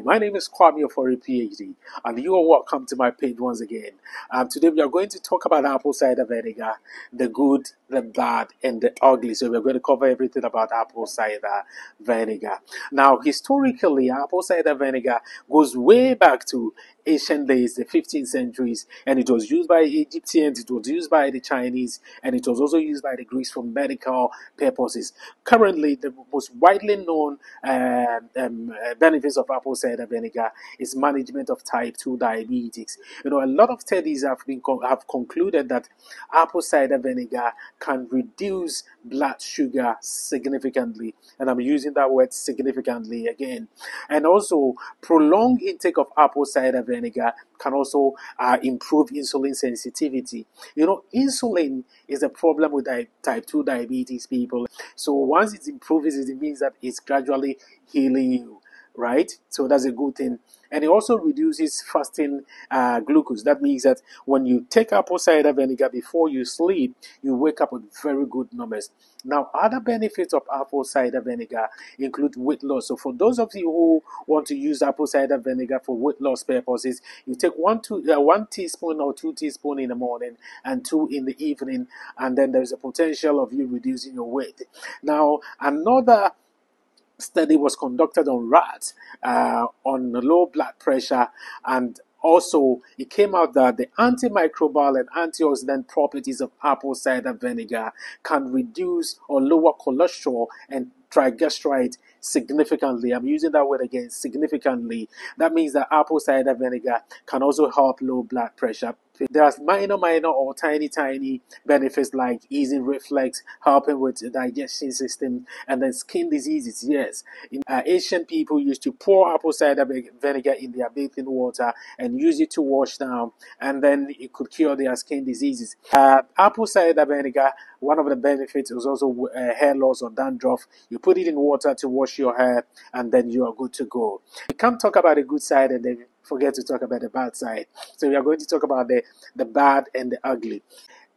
My name is Kwame for a PhD, and you are welcome to my page once again. Today we are going to talk about apple cider vinegar, the good, the bad, and the ugly. So we're going to cover everything about apple cider vinegar. Now, historically, apple cider vinegar goes way back to ancient days, the 15th centuries, and it was used by Egyptians, it was used by the Chinese, and it was also used by the Greeks for medical purposes. Currently, the most widely known benefits of apple cider vinegar is management of type 2 diabetes. A lot of studies have concluded that apple cider vinegar can reduce blood sugar significantly, and I'm using that word significantly again. And also, prolonged intake of apple cider vinegar can also improve insulin sensitivity. Insulin is a problem with type 2 diabetes people. So once it improves, it means that it's gradually healing you, right? So that's a good thing. And it also reduces fasting glucose. That means that when you take apple cider vinegar before you sleep, you wake up with very good numbers. Now, other benefits of apple cider vinegar include weight loss. So for those of you who want to use apple cider vinegar for weight loss purposes, you take one teaspoon or 2 teaspoons in the morning and 2 in the evening, and then there's a potential of you reducing your weight. Now, another study was conducted on rats on low blood pressure, and also it came out that the antimicrobial and antioxidant properties of apple cider vinegar can reduce or lower cholesterol and triglycerides significantly. I'm using that word again, significantly. That means that apple cider vinegar can also help low blood pressure. There are minor or tiny benefits like easing reflux, helping with the digestion system, and then skin diseases. Yes, Asian people used to pour apple cider vinegar in their bathing water and use it to wash down, and then it could cure their skin diseases. Apple cider vinegar, one of the benefits is also hair loss or dandruff. You put it in water to wash your hair, and then you are good to go. We can't talk about the good side and then forget to talk about the bad side. So we are going to talk about the bad and the ugly.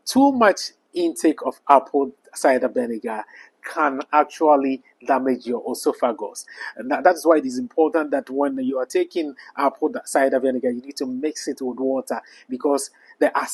Too much intake of apple cider vinegar can actually damage your esophagus. And that's why it is important that when you are taking apple cider vinegar, you need to mix it with water, because the high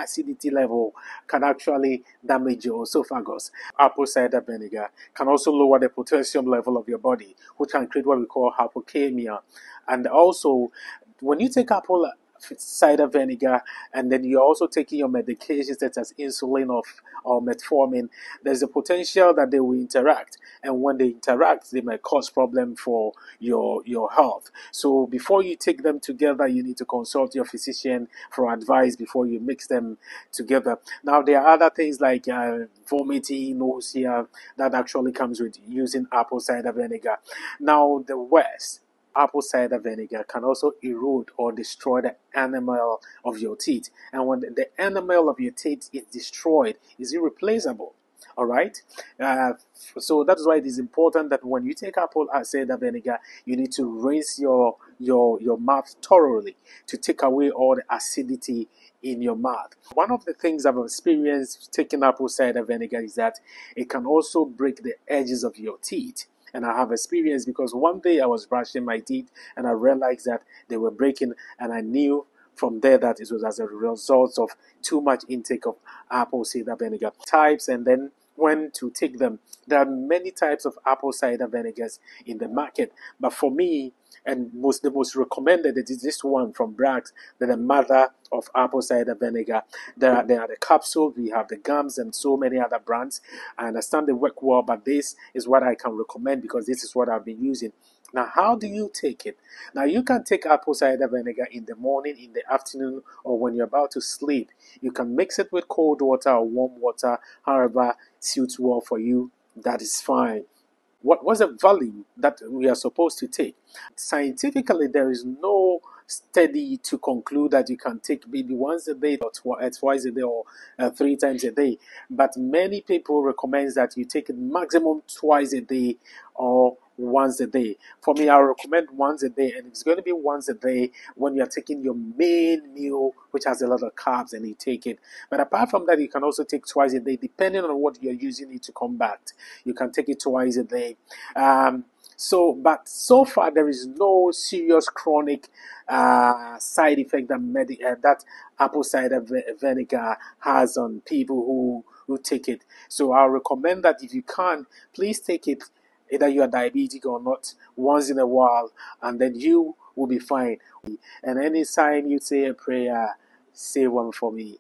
acidity level can actually damage your esophagus. Apple cider vinegar can also lower the potassium level of your body, which can create what we call hypocalcemia. And also, when you take apple cider vinegar and then you're also taking your medications such as insulin or metformin, there's a potential that they will interact, and when they interact they might cause problem for your health. So before you take them together, you need to consult your physician for advice before you mix them together. Now, there are other things like vomiting, nausea that actually comes with using apple cider vinegar. Now, the worst, apple cider vinegar can also erode or destroy the enamel of your teeth. And when the enamel of your teeth is destroyed, it's irreplaceable. All right. So that's why it is important that when you take apple cider vinegar, you need to rinse your mouth thoroughly to take away all the acidity in your mouth. One of the things I've experienced taking apple cider vinegar is that it can also break the edges of your teeth. And I have experience because one day I was brushing my teeth and I realized that they were breaking, and I knew from there that it was as a result of too much intake of apple cider vinegar types, and then when to take them. There are many types of apple cider vinegars in the market, but for me, and the most recommended is this one from Bragg's, the mother of apple cider vinegar. There are the capsules, we have the gums, and so many other brands. I understand they work well, but this is what I can recommend because this is what I've been using. Now, how do you take it? Now, you can take apple cider vinegar in the morning, in the afternoon, or when you're about to sleep. You can mix it with cold water or warm water, however suits well for you. That is fine. What's the value that we are supposed to take? Scientifically, there is no study to conclude that you can take maybe once a day or twice a day or 3 times a day. But many people recommend that you take it maximum twice a day or once a day. For me, I recommend once a day, and it's going to be once a day when you're taking your main meal, which has a lot of carbs, and you take it. But apart from that, you can also take twice a day, depending on what you're using it to combat. You can take it twice a day. So, but so far there is no serious chronic side effect that that apple cider vinegar has on people who take it. So I'll recommend that if you can, please take it, either you are diabetic or not, once in a while, and then you will be fine. And anytime you say a prayer, say one for me.